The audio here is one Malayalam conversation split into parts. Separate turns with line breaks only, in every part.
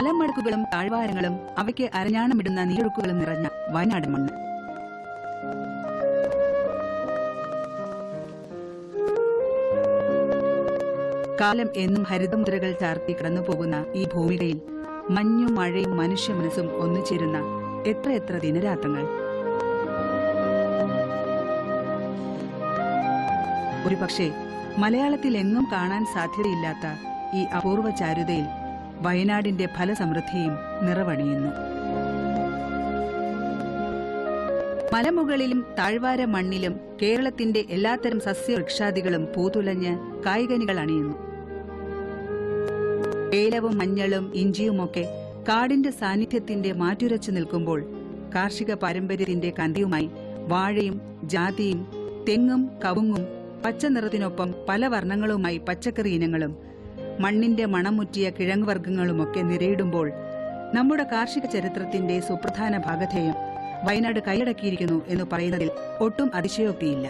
മലമടക്കുകളും താഴ്വാരങ്ങളും അവയ്ക്ക് അരഞ്ഞാണമിടുന്ന നീരൊഴുക്കുകളും നിറഞ്ഞ വയനാട് മണ്ണ്. കാലം എന്നും ഹരിതമുദ്രകൾ ചാർത്തി കടന്നുപോകുന്ന ഈ ഭൂമികയിൽ മഞ്ഞും മഴയും മനുഷ്യ മനസ്സും ഒന്നുചേരുന്ന എത്രയെത്ര ദിനരാത്രങ്ങൾ. ഒരുപക്ഷെ മലയാളത്തിൽ എങ്ങും കാണാൻ സാധ്യതയില്ലാത്ത ഈ അപൂർവ ചാരുതയിൽ വയനാടിന്റെ ഫലസമൃദ്ധിയും നിറവണിയുന്നു. മലമുകളിലും താഴ്വാര മണ്ണിലും കേരളത്തിന്റെ എല്ലാത്തരം സസ്യവൃക്ഷാദികളും പൂതുലഞ്ഞ് കായ്കനികൾ അണിയുന്നു. ഏലവും മഞ്ഞളും ഇഞ്ചിയുമൊക്കെ കാടിന്റെ സാന്നിധ്യത്തിന്റെ മാറ്റുരച്ചു നിൽക്കുമ്പോൾ കാർഷിക പാരമ്പര്യത്തിന്റെ കന്തിയുമായി വാഴയും ജാതിയും തെങ്ങും കവുങ്ങും പച്ച നിറത്തിനൊപ്പം പല വർണ്ണങ്ങളുമായി പച്ചക്കറി ഇനങ്ങളും മണ്ണിന്റെ മണമുറ്റിയ കിഴങ്ങുവർഗ്ഗങ്ങളുമൊക്കെ നിരയിടുമ്പോൾ നമ്മുടെ കാർഷിക ചരിത്രത്തിന്റെ സുപ്രധാന ഭാഗധേയം വയനാട് കൈയടക്കിയിരിക്കുന്നു എന്ന് പറയുന്നതിൽ ഒട്ടും അതിശയോക്തിയില്ല.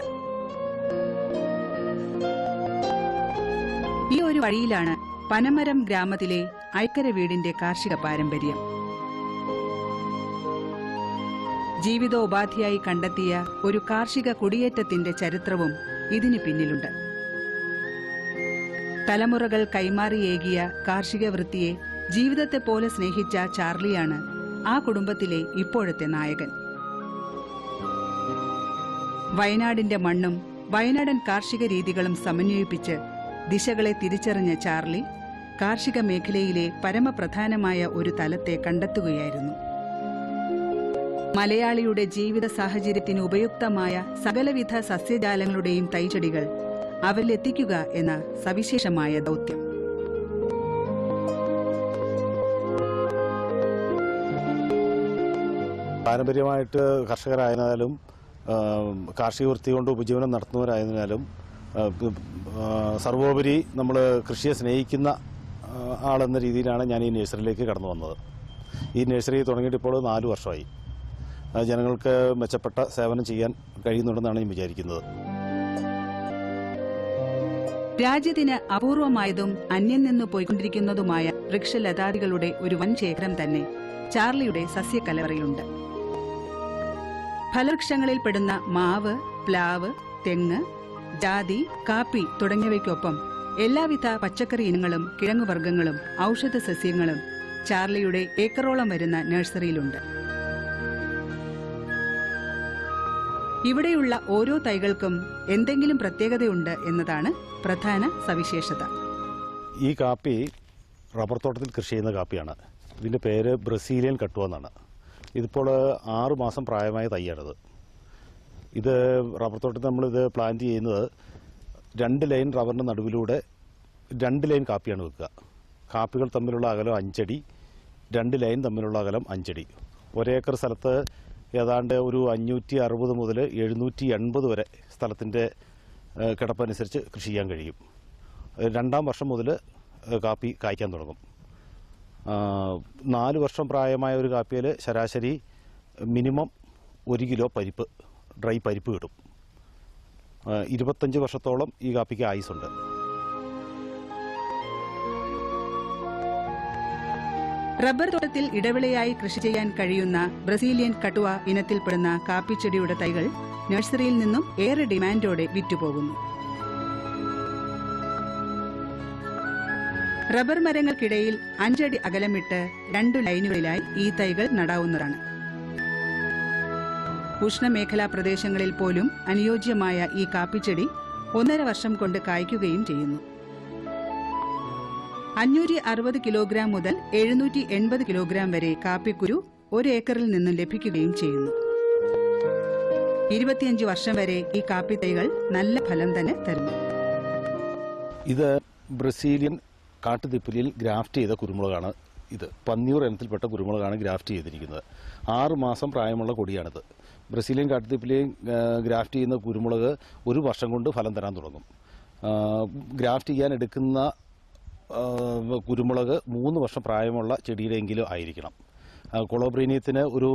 ഈ ഒരു വഴിയിലാണ് പനമരം ഗ്രാമത്തിലെ ഐക്കര വീടിന്റെ കാർഷിക പാരമ്പര്യം. ജീവിതോപാധിയായി കണ്ടെത്തിയ ഒരു കാർഷിക കുടിയേറ്റത്തിന്റെ ചരിത്രവും ഇതിന് പിന്നിലുണ്ട്. തലമുറകൾ കൈമാറിയേകിയ കാർഷിക വൃത്തിയെ ജീവിതത്തെ പോലെ സ്നേഹിച്ച ചാർലിയാണ് ആ കുടുംബത്തിലെ ഇപ്പോഴത്തെ നായകൻ. വയനാടിന്റെ മണ്ണും വയനാടൻ കാർഷിക രീതികളും സമന്വയിപ്പിച്ച് ദിശകളെ തിരിച്ചറിഞ്ഞ ചാർലി കാർഷിക മേഖലയിലെ പരമപ്രധാനമായ ഒരു തലത്തെ കണ്ടെത്തുകയായിരുന്നു. മലയാളിയുടെ ജീവിത സാഹചര്യത്തിന് ഉപയുക്തമായ സകലവിധ സസ്യജാലങ്ങളുടെയും തൈച്ചെടികൾ അവരിലെത്തിക്കുക എന്ന സവിശേഷമായ ദൗത്യം.
പാരമ്പര്യമായിട്ട് കർഷകരായതിനാലും കാർഷിക വൃത്തി കൊണ്ട് ഉപജീവനം നടത്തുന്നവരായതിനാലും സർവോപരി നമ്മൾ കൃഷിയെ സ്നേഹിക്കുന്ന ആളെന്ന രീതിയിലാണ് ഞാൻ ഈ നഴ്സറിയിലേക്ക് കടന്നു വന്നത്. ഈ നഴ്സറി തുടങ്ങിയിട്ട് ഇപ്പോൾ 4 വർഷമായി. ജനങ്ങൾക്ക് മെച്ചപ്പെട്ട സേവനം ചെയ്യാൻ കഴിയുന്നുണ്ടെന്നാണ് ഞാൻ വിചാരിക്കുന്നത്.
രാജ്യത്തിന് അപൂർവമായതും അന്യം നിന്നു പോയിക്കൊണ്ടിരിക്കുന്നതുമായ വൃക്ഷലതാദികളുടെ ഒരു വൻ ശേഖരം തന്നെ ചാർലിയുടെ സസ്യക്കലവറയിലുണ്ട്. ഫലവൃക്ഷങ്ങളിൽ പെടുന്ന മാവ്, പ്ലാവ്, തെങ്ങ്, ജാതി, കാപ്പി തുടങ്ങിയവയ്ക്കൊപ്പം എല്ലാവിധ പച്ചക്കറി ഇനങ്ങളും കിഴങ്ങുവർഗ്ഗങ്ങളും ഔഷധ സസ്യങ്ങളും ചാർലിയുടെ ഏക്കറോളം വരുന്ന നഴ്സറിയിലുണ്ട്. ഇവിടെയുള്ള ഓരോ തൈകൾക്കും എന്തെങ്കിലും പ്രത്യേകതയുണ്ട് എന്നതാണ് പ്രധാന സവിശേഷത.
ഈ കാപ്പി റബ്ബർ തോട്ടത്തിൽ കൃഷി ചെയ്യുന്ന കാപ്പിയാണ്. ഇതിൻ്റെ പേര് ബ്രസീലിയൻ കട്ടുവ എന്നാണ്. ഇതിപ്പോൾ 6 മാസം പ്രായമായ തൈയാണിത്. ഇത് റബ്ബർ തോട്ടത്തിൽ നമ്മളിത് പ്ലാന്റ് ചെയ്യുന്നത് 2 ലൈൻ റബ്ബറിൻ്റെ നടുവിലൂടെ 2 ലൈൻ കാപ്പിയാണ് വെക്കുക. കാപ്പികൾ തമ്മിലുള്ള അകലം 5 അടി, 2 ലൈൻ തമ്മിലുള്ള അകലം 5 അടി. ഒരേക്കർ സ്ഥലത്ത് ഏതാണ്ട് ഒരു 560 മുതൽ 780 വരെ സ്ഥലത്തിൻ്റെ കിടപ്പനുസരിച്ച് കൃഷി ചെയ്യാൻ കഴിയും. 2ാം വർഷം മുതൽ കാപ്പി കായ്ക്കാൻ തുടങ്ങും. 4 വർഷം പ്രായമായ ഒരു കാപ്പിയിൽ ശരാശരി മിനിമം 1 കിലോ പരിപ്പ്, ഡ്രൈ പരിപ്പ് കിട്ടും. 25 വർഷത്തോളം ഈ കാപ്പിക്ക് ആയുസുണ്ട്.
റബ്ബർ തോട്ടത്തിൽ ഇടവിളയായി കൃഷി ചെയ്യാൻ കഴിയുന്ന ബ്രസീലിയൻ കട്ടുവ ഇനത്തിൽപ്പെടുന്ന കാപ്പിച്ചെടിയുടെ തൈകൾ നഴ്സറിയിൽ നിന്നും ഏറെ ഡിമാൻഡോടെ വിറ്റുപോകുന്നു. റബ്ബർ മരങ്ങൾക്കിടയിൽ 5 അടി അകലമിട്ട് 2 ലൈനുകളിലായി ഈ തൈകൾ നടാവുന്നതാണ്. ഉഷ്ണമേഖലാ പ്രദേശങ്ങളിൽ പോലും അനുയോജ്യമായ ഈ കാപ്പിച്ചെടി 1.5 വർഷം കൊണ്ട് കായ്ക്കുകയും ചെയ്യുന്നു. 560 കിലോഗ്രാം മുതൽ 780 കിലോഗ്രാം വരെ കാപ്പിക്കുരു 1 ഏക്കറിൽ നിന്നും ലഭിക്കുകയും ചെയ്യുന്നു. 25 വർഷം വരെ ഈ കാപ്പി തൈകൾ നല്ല ഫലം തന്നെ തരുന്നു.
ഇത് ബ്രസീലിയൻ കാട്ടുതിപ്പിലിയിൽ ഗ്രാഫ്റ്റ് ചെയ്ത കുരുമുളകാണ്. ഇത് പന്നിയൂർ ഇനത്തിൽപ്പെട്ട കുരുമുളകാണ് ഗ്രാഫ്റ്റ് ചെയ്തിരിക്കുന്നത്. 6 മാസം പ്രായമുള്ള കൊടിയാണിത്. ബ്രസീലിയൻ കാട്ടുതിപ്പിലിയിൽ ഗ്രാഫ്റ്റ് ചെയ്യുന്ന കുരുമുളക് 1 വർഷം കൊണ്ട് ഫലം തരാൻ തുടങ്ങും. ഗ്രാഫ്റ്റ് ചെയ്യാൻ എടുക്കുന്ന കുരുമുളക് 3 വർഷം പ്രായമുള്ള ചെടിയുടെയെങ്കിലും ആയിരിക്കണം. കൊളോബ്രീനിയത്തിന് ഒരു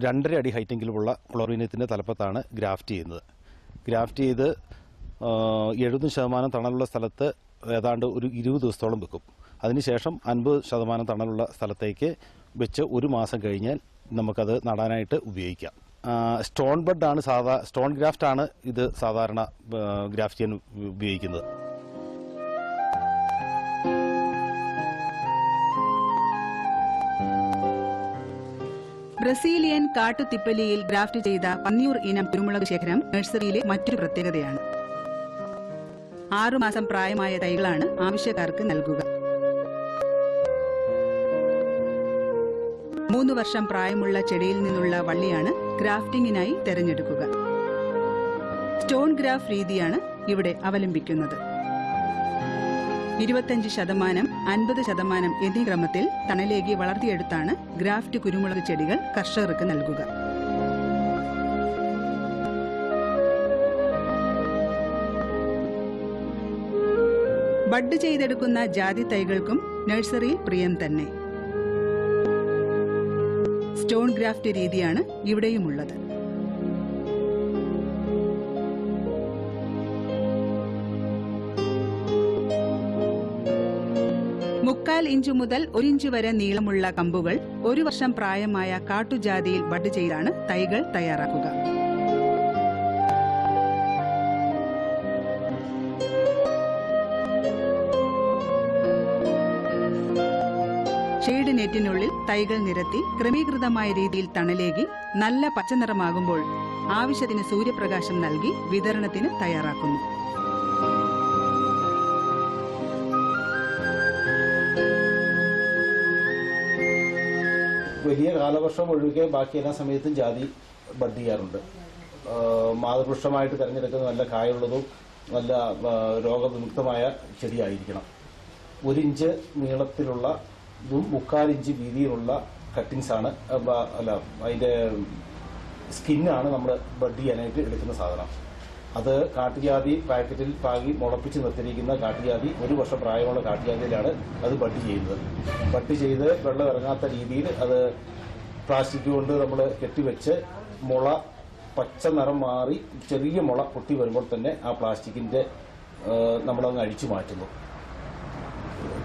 2.5 അടി ഹൈറ്റെങ്കിലുമുള്ള കൊളോബ്രീനിയത്തിൻ്റെ തലപ്പത്താണ് ഗ്രാഫ്റ്റ് ചെയ്യുന്നത്. ഗ്രാഫ്റ്റ് ചെയ്ത് 70% തണലുള്ള സ്ഥലത്ത് ഏതാണ്ട് ഒരു 20 ദിവസത്തോളം വെക്കും. അതിനുശേഷം 50% തണലുള്ള സ്ഥലത്തേക്ക് വെച്ച് 1 മാസം കഴിഞ്ഞാൽ നമുക്കത് നടാനായിട്ട് ഉപയോഗിക്കാം. സ്റ്റോൺ ബഡാണ് സ്റ്റോൺ ഗ്രാഫ്റ്റാണ് ഇത് സാധാരണ ഗ്രാഫ്റ്റ് ചെയ്യാൻ ഉപയോഗിക്കുന്നത്.
ബ്രസീലിയൻ കാട്ടുതിപ്പലിയിൽ ഗ്രാഫ്റ്റ് ചെയ്ത പന്നിയൂർ ഇനം കുരുമുളക് ശേഖരം നഴ്സറിയിലെ മറ്റൊരു പ്രത്യേകതയാണ്. 6 മാസം പ്രായമായ തൈകളാണ് ആവശ്യക്കാർക്ക് നൽകുക. 3 വർഷം പ്രായമുള്ള ചെടിയിൽ നിന്നുള്ള വള്ളിയാണ് ഗ്രാഫ്റ്റിംഗിനായി തെരഞ്ഞെടുക്കുക. സ്റ്റോൺ ഗ്രാഫ് രീതിയാണ് ഇവിടെ അവലംബിക്കുന്നത്. 25%, 50% എന്നീ ക്രമത്തിൽ തണലേകി വളർത്തിയെടുത്താണ് ഗ്രാഫ്റ്റ് കുരുമുളക് ചെടികൾ കർഷകർക്ക് നൽകുക. ബഡ് ചെയ്തെടുക്കുന്ന ജാതി തൈകൾക്കും നഴ്സറിയിൽ പ്രിയം തന്നെ. സ്റ്റോൺ ഗ്രാഫ്റ്റ് രീതിയാണ് ഇവിടെയുമുള്ളത്. മുക്കാൽ ഇഞ്ച് മുതൽ 1 ഇഞ്ച് വരെ നീളമുള്ള കമ്പുകൾ 1 വർഷം പ്രായമായ കാട്ടുജാതിയിൽ ബഡ് ചെയ്താണ് തൈകൾ തയ്യാറാക്കുക. ഷെയ്ഡ് നെറ്റിനുള്ളിൽ തൈകൾ നിരത്തി ക്രമീകൃതമായ രീതിയിൽ തണലേകി നല്ല പച്ചനിറമാകുമ്പോൾ ആവശ്യത്തിന് സൂര്യപ്രകാശം നൽകി വിതരണത്തിന് തയ്യാറാക്കുന്നു.
വലിയ കാലവർഷം ഒഴികെ ബാക്കി എല്ലാ സമയത്തും ജാതി ബഡ് ചെയ്യാറുണ്ട്. മാതൃവൃക്ഷമായിട്ട് തിരഞ്ഞെടുക്കുന്ന നല്ല കായുള്ളതും നല്ല രോഗവിമുക്തമായ ചെടിയായിരിക്കണം. 1 ഇഞ്ച് നീളത്തിലുള്ള മുക്കാൽ ഇഞ്ച് വീതിയിലുള്ള കട്ടിങ്സാണ് അതിൻ്റെ സ്കിന്നാണ് നമ്മൾ ബഡ് ചെയ്യാനായിട്ട് എടുക്കുന്ന സാധനം. അത് കാട്ടുജാതി പാക്കറ്റിൽ പാകി മുളപ്പിച്ച് നിർത്തിയിരിക്കുന്ന കാട്ടുജാതി 1 വർഷം പ്രായമുള്ള കാട്ടുജാതിയിലാണ് അത് ബഡ് ചെയ്യുന്നത്. ബഡ് ചെയ്ത് വെള്ളം ഇറങ്ങാത്ത രീതിയിൽ അത് പ്ലാസ്റ്റിക് കൊണ്ട് നമ്മൾ കെട്ടിവെച്ച് മുള പച്ച നിറം മാറി ചെറിയ മുള പൊട്ടി വരുമ്പോൾ തന്നെ ആ പ്ലാസ്റ്റിക്കിൻ്റെ നമ്മളങ്ങ് അഴിച്ചു മാറ്റുന്നു.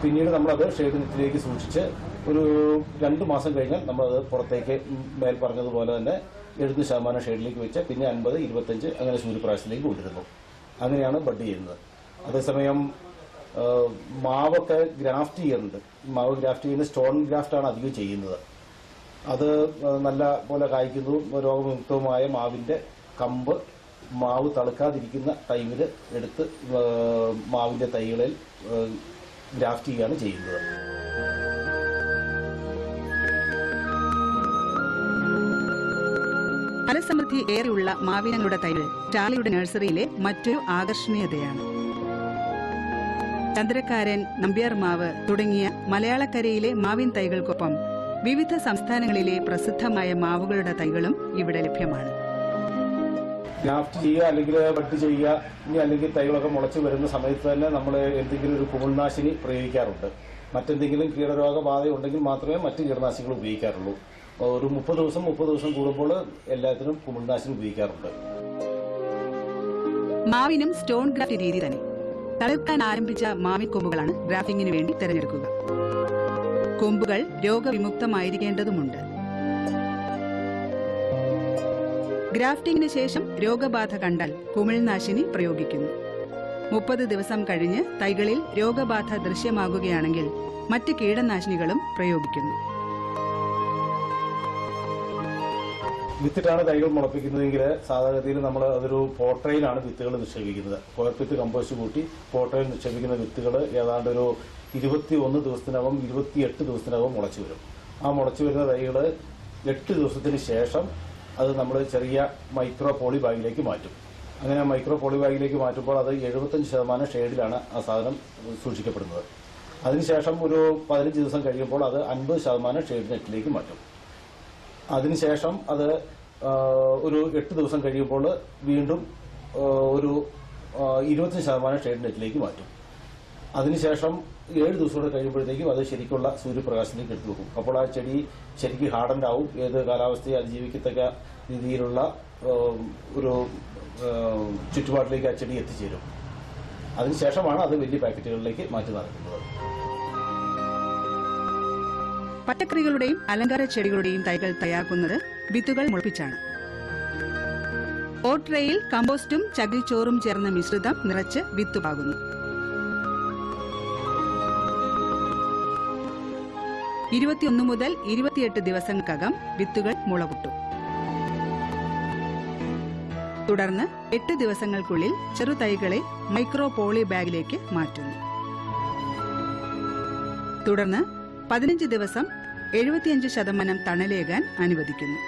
പിന്നീട് നമ്മളത് ഷെയ്ഡ് നെറ്റിലേക്ക് സൂക്ഷിച്ച് ഒരു 2 മാസം കഴിഞ്ഞാൽ നമ്മളത് പുറത്തേക്ക് മേൽ പറഞ്ഞതുപോലെ തന്നെ 70% ഷെയ്ഡിലേക്ക് വെച്ച് പിന്നെ 50, 25 അങ്ങനെ സൂര്യപ്രകാശത്തിലേക്ക് കൊണ്ടുവരുന്നു. അങ്ങനെയാണ് ബഡ് ചെയ്യുന്നത്. അതേസമയം മാവൊക്കെ ഗ്രാഫ്റ്റ് ചെയ്യുന്നുണ്ട്. മാവ് ഗ്രാഫ്റ്റ് ചെയ്യുന്ന സ്റ്റോൺ ഗ്രാഫ്റ്റാണ് അധികം ചെയ്യുന്നത്. അത് നല്ല പോലെ കായ്ക്കുന്നു. രോഗവിമുക്തവുമായ മാവിൻ്റെ കമ്പ് മാവ് തളുക്കാതിരിക്കുന്ന ടൈമിൽ എടുത്ത് മാവിൻ്റെ തൈകളിൽ ഗ്രാഫ്റ്റ് ചെയ്യുകയാണ് ചെയ്യുന്നത്.
ഫലസമൃദ്ധി ഏറെയുള്ള മാവിനങ്ങളുടെ തൈകൾ ചാലയുടെ നഴ്സറിയിലെ മറ്റൊരു ആകർഷണീയതയാണ്. ചന്ദ്രക്കാരൻ, നമ്പ്യാർ മാവ് തുടങ്ങിയ മലയാളക്കരയിലെ മാവിൻ തൈകൾക്കൊപ്പം വിവിധ സംസ്ഥാനങ്ങളിലെ പ്രസിദ്ധമായ മാവുകളുടെ തൈകളും ഇവിടെ ലഭ്യമാണ്.
ഗ്രാഫ്റ്റ് ചെയ്യുക അല്ലെങ്കിൽ ബഡ് ചെയ്യുക, ഇനി അല്ലെങ്കിൽ തൈകളൊക്കെ മുളച്ച് വരുന്ന സമയത്ത് തന്നെ നമ്മൾ എന്തെങ്കിലും ഒരു കുമിൾനാശിനി പ്രയോഗിക്കാറുണ്ട്. മറ്റെന്തെങ്കിലും കീടരോഗബാധ ഉണ്ടെങ്കിൽ മാത്രമേ മറ്റ് കീടനാശിനികൾ ഉപയോഗിക്കാറുള്ളൂ. ഒരു 30 ദിവസം കൂടുമ്പോൾ എല്ലാത്തിനും കുമിൾനാശിനി ഉപയോഗിക്കാറുണ്ട്.
മാവിനും സ്റ്റോൺ ഗ്രാഫ്റ്റ് രീതി തന്നെ. തളിർക്കാൻ ആരംഭിച്ച മാവിൻ കൊമ്പുകളാണ് ഗ്രാഫ്റ്റിംഗിന് വേണ്ടി തിരഞ്ഞെടുക്കുക. കൊമ്പുകൾ രോഗവിമുക്തമായിരിക്കേണ്ടതുണ്ട്. ഗ്രാഫ്റ്റിംഗിന് ശേഷം രോഗബാധ കണ്ടാൽ കുമിൾനാശിനി പ്രയോഗിക്കുന്നു. 30 ദിവസം കഴിഞ്ഞ് തൈകളിൽ രോഗബാധ ദൃശ്യമാകുകയാണെങ്കിൽ മറ്റ് കീടനാശിനികളും പ്രയോഗിക്കുന്നു.
വിത്തിട്ടാണ് തൈകൾ മുളപ്പിക്കുന്നതെങ്കിൽ സാധാരണഗതിയിൽ നമ്മൾ അതൊരു പോട്രയിലാണ് വിത്തുകൾ നിക്ഷേപിക്കുന്നത്. കോർപ്പിത്ത് കമ്പോസ്റ്റ് കൂട്ടി പോട്രയിൽ നിക്ഷേപിക്കുന്ന വിത്തുകൾ ഏതാണ്ട് ഒരു 21 ദിവസത്തിനകം 28 ദിവസത്തിനകം മുളച്ചു വരും. ആ മുളച്ചു വരുന്ന തൈകൾ 8 ദിവസത്തിന് ശേഷം അത് നമ്മൾ ചെറിയ മൈക്രോ പോളി ബാഗിലേക്ക് മാറ്റും. അങ്ങനെ മൈക്രോ പോളി ബാഗിലേക്ക് മാറ്റുമ്പോൾ അത് 75% ഷെയ്ഡിലാണ് ആ സാധനം സൂക്ഷിക്കപ്പെടുന്നത്. അതിനുശേഷം ഒരു 15 ദിവസം കഴിയുമ്പോൾ അത് 50% ഷെയ്ഡ് നെറ്റിലേക്ക് മാറ്റും. അതിനുശേഷം അത് ഒരു 8 ദിവസം കഴിയുമ്പോൾ വീണ്ടും ഒരു 25% ഷെയ്ഡ് നെറ്റിലേക്ക് മാറ്റും. അതിനുശേഷം 7 ദിവസം കൂടെ കഴിയുമ്പോഴത്തേക്കും അത് ശരിക്കുള്ള സൂര്യപ്രകാശത്തിലേക്ക് എടുത്തു വെക്കും. അപ്പോൾ ആ ചെടി ശരിക്കും ഹാർഡൻഡ് ആവും. ഏത് കാലാവസ്ഥയെ അതിജീവിക്കത്തക്ക രീതിയിലുള്ള ഒരു ചുറ്റുപാടിലേക്ക് ആ ചെടി എത്തിച്ചേരും. അതിനുശേഷമാണ് അത് വലിയ പാക്കറ്റുകളിലേക്ക് മാറ്റി നടക്കുന്നത്.
പച്ചക്കറികളുടെയും അലങ്കാര ചെടികളുടെയും തൈകൾ തയ്യാറാക്കുന്നത് വിത്തുകൾ മുളപ്പിച്ചാണ്. ഓട്രയിൽ കമ്പോസ്റ്റും ചകിരിച്ചോറും ചേർന്ന മിശ്രിതം നിറച്ച് വിത്ത് പാകുന്നു. 21 മുതൽ 28 ദിവസങ്ങൾക്കകം വിത്തുകൾ മുളപൊട്ടും. തുടർന്ന് 8 ദിവസങ്ങൾക്കുള്ളിൽ ചെറുതൈകളെ മൈക്രോ പോളി ബാഗിലേക്ക് മാറ്റുന്നു. തുടർന്ന് 15 ദിവസം 75% തണലേകാൻ അനുവദിക്കുന്നു.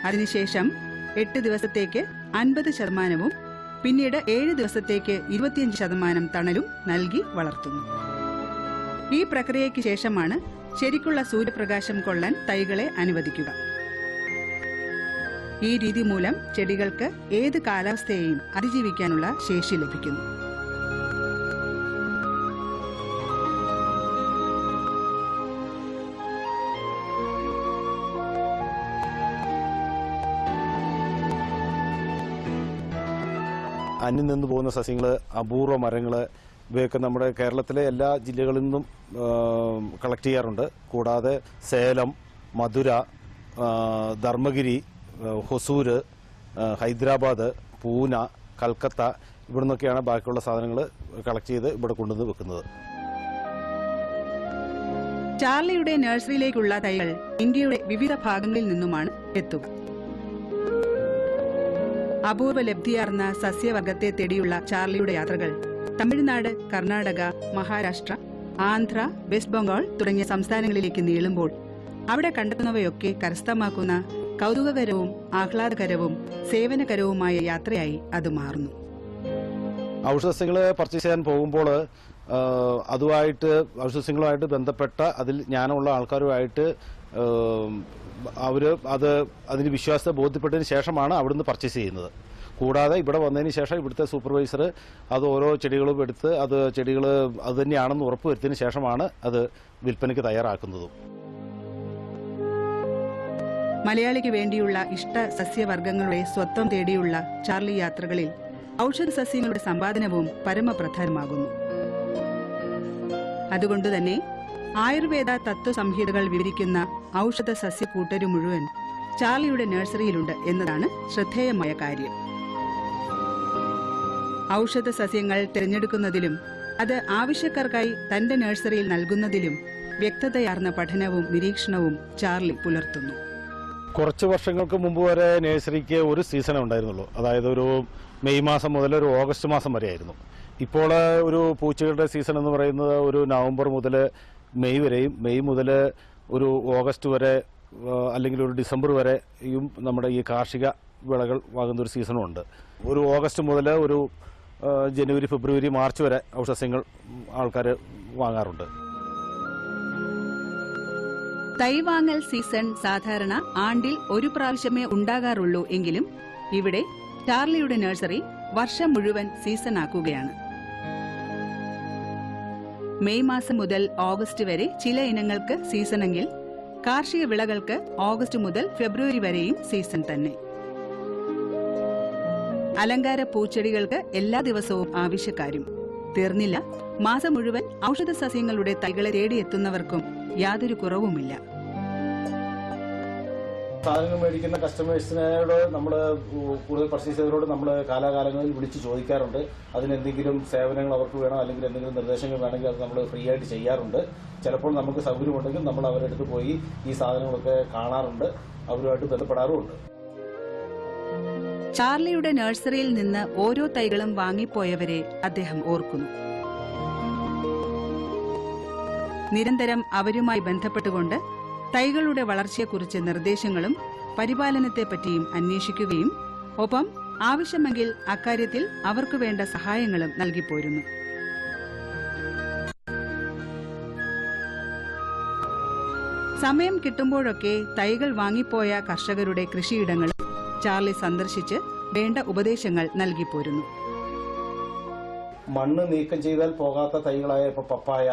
അതിനുശേഷം 8 ദിവസത്തേക്ക് 50%, പിന്നീട് 7 ദിവസത്തേക്ക് 25% തണലും നൽകി വളർത്തുന്നു. ഈ പ്രക്രിയയ്ക്ക് ശേഷമാണ് ശരിക്കുള്ള സൂര്യപ്രകാശം കൊള്ളാൻ തൈകളെ അനുവദിക്കുക. ഈ രീതി മൂലം ചെടികൾക്ക് ഏത് കാലാവസ്ഥയെയും അതിജീവിക്കാനുള്ള ശേഷി ലഭിക്കുന്നു.
അന്യം നിന്ന് പോകുന്ന സസ്യങ്ങൾ, അപൂർവ മരങ്ങൾ, ഇവയൊക്കെ നമ്മുടെ കേരളത്തിലെ എല്ലാ ജില്ലകളിൽ നിന്നും കളക്ട് ചെയ്യാറുണ്ട്. കൂടാതെ സേലം, മധുര, ധർമ്മഗിരി, ഹൊസൂര്, ഹൈദരാബാദ്, പൂന, കൽക്കത്ത ഇവിടെ നിന്നൊക്കെയാണ് ബാക്കിയുള്ള സാധനങ്ങൾ കളക്ട് ചെയ്ത് ഇവിടെ കൊണ്ടുവന്ന് വെക്കുന്നത്.
ചാർലിയുടെ നഴ്സറിയിലേക്കുള്ള തൈകൾ ഇന്ത്യയുടെ വിവിധ ഭാഗങ്ങളിൽ നിന്നുമാണ് എത്തുക. അപൂർവ ലബ്ധിയാർന്ന സസ്യവർഗത്തെ തേടിയുള്ള ചാർലിയുടെ യാത്രകൾ തമിഴ്നാട്, കർണാടക, മഹാരാഷ്ട്ര, ആന്ധ്ര, വെസ്റ്റ് ബംഗാൾ തുടങ്ങിയ സംസ്ഥാനങ്ങളിലേക്ക് നീളുമ്പോൾ അവിടെ കണ്ടെത്തുന്നവയൊക്കെ കരസ്ഥമാക്കുന്ന കൗതുകകരവും ആഹ്ലാദകരവും സേവനകരവുമായ യാത്രയായി അത് മാറുന്നു.
ഔഷധസസ്യങ്ങൾ പർച്ചേസ് ചെയ്യാൻ പോകുമ്പോൾ ഔഷധസസ്യങ്ങളുമായിട്ട് ബന്ധപ്പെട്ട അതിൽ ജ്ഞാനമുള്ള ആൾക്കാരുമായിട്ട് അതിന് വിശ്വാസത്തെ ബോധ്യപ്പെട്ടതിന് ശേഷമാണ് അവിടുന്ന് പർച്ചേസ് ചെയ്യുന്നത്. കൂടാതെ ഇവിടെ വന്നതിന് ശേഷം ഇവിടുത്തെ സൂപ്പർവൈസർ അത് ഓരോ ചെടികളും എടുത്ത് ചെടികൾ അത് തന്നെയാണെന്ന് ഉറപ്പുവരുത്തിയതിന് ശേഷമാണ് അത് വിൽപ്പനയ്ക്ക് തയ്യാറാക്കുന്നതും.
മലയാളിക്ക് വേണ്ടിയുള്ള ഇഷ്ട സസ്യവർഗങ്ങളുടെ സ്വത്വം തേടിയുള്ള ചാർലി യാത്രകളിൽ ഔഷധ സസ്യങ്ങളുടെ സമ്പാദനവും പരമപ്രധാനമാകുന്നു. അതുകൊണ്ടുതന്നെ ആയുർവേദ തത്വസംഹിതകൾ വിവരിക്കുന്ന ഔഷധ സസ്യക്കൂട്ടരു മുഴുവൻ ചാർലിയുടെ നഴ്സറിയിലുണ്ട് എന്നതാണ് ശ്രദ്ധേയമായ കാര്യം. ഔഷധ സസ്യങ്ങൾ തിരഞ്ഞെടുക്കുന്നതിലും അത് ആവശ്യക്കാർക്കായി തന്റെ നഴ്സറിയിൽ നൽകുന്നതിലും വ്യക്തതയാർന്ന പഠനവും നിരീക്ഷണവും ചാർലി പുലർത്തുന്നു.
കുറച്ച് വർഷങ്ങൾക്ക് മുമ്പ് വരെ നഴ്സറിക്ക് ഒരു സീസണേ ഉണ്ടായിരുന്നുള്ളൂ. അതായത് ഒരു മെയ് മാസം മുതൽ ഒരു ഓഗസ്റ്റ് മാസം വരെയായിരുന്നു. ഇപ്പോൾ ഒരു പൂച്ചകളുടെ സീസൺ എന്ന് പറയുന്നത് ഒരു നവംബർ മുതൽ മെയ് വരെയും, മെയ് മുതൽ ഒരു ഓഗസ്റ്റ് വരെ അല്ലെങ്കിൽ ഒരു ഡിസംബർ വരെയും നമ്മുടെ ഈ കാർഷിക വിളകൾ വാങ്ങുന്ന ഒരു സീസണും ഉണ്ട്. ഒരു ഓഗസ്റ്റ് മുതൽ ഒരു ജനുവരി, ഫെബ്രുവരി, മാർച്ച് വരെ ഔഷധസസ്യങ്ങൾ ആൾക്കാർ വാങ്ങാറുണ്ട്.
തൈവാങ്ങൽ സീസൺ സാധാരണ ആണ്ടിൽ ഒരു പ്രാവശ്യമേ ഉണ്ടാകാറുള്ളൂ എങ്കിലും ഇവിടെ ചാർലിയുടെ നഴ്സറി വർഷം മുഴുവൻ സീസൺ ആക്കുകയാണ്. മെയ് മാസം മുതൽ ഓഗസ്റ്റ് വരെ ചില ഇനങ്ങൾക്ക് സീസണെങ്കിൽ കാർഷിക വിളകൾക്ക് ഓഗസ്റ്റ് മുതൽ ഫെബ്രുവരി വരെയും സീസൺ തന്നെ. അലങ്കാര പൂച്ചെടികൾക്ക് എല്ലാ ദിവസവും ആവശ്യക്കാരും. തീർന്നില്ല, മാസം മുഴുവൻ ഔഷധ സസ്യങ്ങളുടെ തൈകളെ തേടിയെത്തുന്നവർക്കും യാതൊരു കുറവുമില്ല.
സാധനങ്ങൾ മേടിക്കുന്ന കസ്റ്റമേഴ്സിനോട് നമ്മൾ കൂടുതൽ പർച്ചേസ് ചെയ്തവരോട് നമ്മൾ കാലാകാലങ്ങളിൽ വിളിച്ച് ചോദിക്കാറുണ്ട്. അതിനെന്തെങ്കിലും സേവനങ്ങൾ അവർക്ക് വേണം, അല്ലെങ്കിൽ എന്തെങ്കിലും നിർദ്ദേശങ്ങൾ വേണമെങ്കിൽ അത് നമ്മൾ ഫ്രീ ആയിട്ട് ചെയ്യാറുണ്ട്. ചിലപ്പോൾ നമുക്ക് സൗകര്യമുണ്ടെങ്കിൽ നമ്മൾ അവരുടെ അടുത്ത് പോയി ഈ സാധനങ്ങളൊക്കെ കാണാറുണ്ട്, അവരുമായിട്ട് ബന്ധപ്പെടാറുമുണ്ട്.
ചാർലിയുടെ നഴ്സറിയിൽ നിന്ന് ഓരോ തൈകളും വാങ്ങിപ്പോയവരെ അദ്ദേഹം ഓർക്കുന്നു. നിരന്തരം അവരുമായി ബന്ധപ്പെട്ടുകൊണ്ട് തൈകളുടെ വളർച്ചയെക്കുറിച്ച് നിർദ്ദേശങ്ങളും പരിപാലനത്തെപ്പറ്റിയും അന്വേഷിക്കുകയും ഒപ്പം ആവശ്യമെങ്കിൽ അക്കാര്യത്തിൽ അവർക്ക് വേണ്ട സഹായങ്ങളും നൽകിപ്പോരുന്നു. സമയം കിട്ടുമ്പോഴൊക്കെ തൈകൾ വാങ്ങിപ്പോയ കർഷകരുടെ കൃഷിയിടങ്ങളും ചാർലി സന്ദർശിച്ച് വേണ്ട ഉപദേശങ്ങൾ നൽകിപ്പോരുന്നു.
മണ്ണ് നീക്കം ചെയ്താൽ പോകാത്ത തൈകളായ ഇപ്പോൾ പപ്പായ,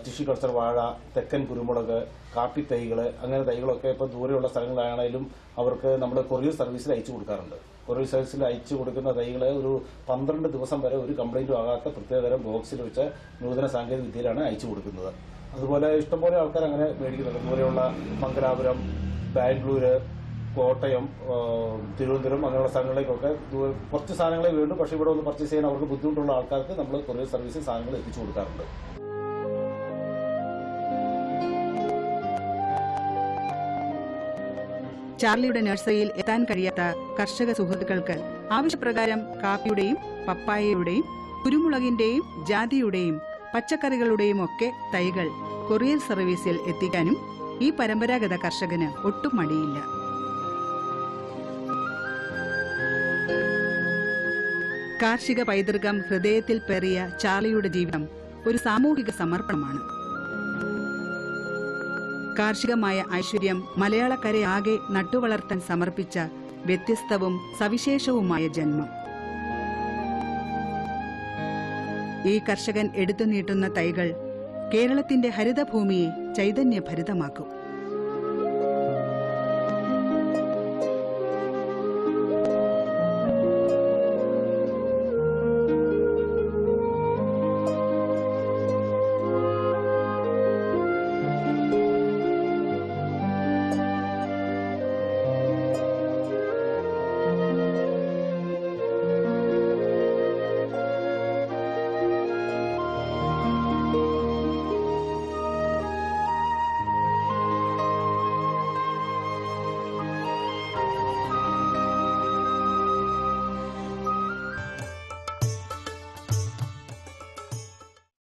ടിഷ്യൂ കൾച്ചർ വാഴ, തെക്കൻ കുരുമുളക്, കാപ്പി തൈകൾ, അങ്ങനെ തൈകളൊക്കെ ഇപ്പോൾ ദൂരെയുള്ള സ്ഥലങ്ങളാണെങ്കിലും അവർക്ക് നമ്മൾ കൊറിയർ സർവീസിൽ അയച്ചു കൊടുക്കാറുണ്ട്. കൊറിയർ സർവീസിൽ അയച്ചു കൊടുക്കുന്ന തൈകൾ ഒരു 12 ദിവസം വരെ ഒരു കംപ്ലൈൻറ്റും ആകാത്ത പ്രത്യേകതരം ബോക്സിൽ വെച്ച നൂതന സാങ്കേതിക വിദ്യയിലാണ് അയച്ചു കൊടുക്കുന്നത്. അതുപോലെ ഇഷ്ടംപോലെ ആൾക്കാർ അങ്ങനെ മേടിക്കുന്നുണ്ട്. അതുപോലെയുള്ള മംഗലാപുരം, ബാംഗ്ലൂര്, കോട്ടയം, തിരുവനന്തപുരം അങ്ങനെയുള്ള സ്ഥലങ്ങളിലേക്കൊക്കെ കുറച്ച് സാധനങ്ങളെ വേണ്ടു. പക്ഷേ ഇവിടെ ഒന്ന് പർച്ചേസ് ചെയ്യാൻ അവർക്ക് ബുദ്ധിമുട്ടുള്ള ആൾക്കാർക്ക് നമ്മൾ കൊറിയർ സർവീസിൽ സാധനങ്ങൾ എത്തിച്ചു കൊടുക്കാറുണ്ട്.
ചാർലിയുടെ നഴ്സറിയിൽ എത്താൻ കഴിയാത്ത കർഷക സുഹൃത്തുക്കൾക്ക് ആവശ്യപ്രകാരം കാപ്പിയുടെയും പപ്പായയുടെയും കുരുമുളകിന്റെയും ജാതിയുടെയും പച്ചക്കറികളുടെയും ഒക്കെ തൈകൾ കൊറിയർ സർവീസിൽ എത്തിക്കാനും ഈ പരമ്പരാഗത കർഷകന് ഒട്ടും മടിയില്ല. കാർഷിക പൈതൃകം ഹൃദയത്തിൽ പേറിയ ചാർലിയുടെ ജീവിതം ഒരു സാമൂഹിക സമർപ്പണമാണ്. കാർഷികമായ ഐശ്വര്യം മലയാളക്കരയാകെ നട്ടുവളർത്താൻ സമർപ്പിച്ച വ്യത്യസ്തവും സവിശേഷവുമായ ജന്മം. ഈ കർഷകൻ എടുത്തു നീട്ടുന്ന തൈകൾ കേരളത്തിന്റെ ഹരിതഭൂമിയെ ചൈതന്യഭരിതമാക്കും.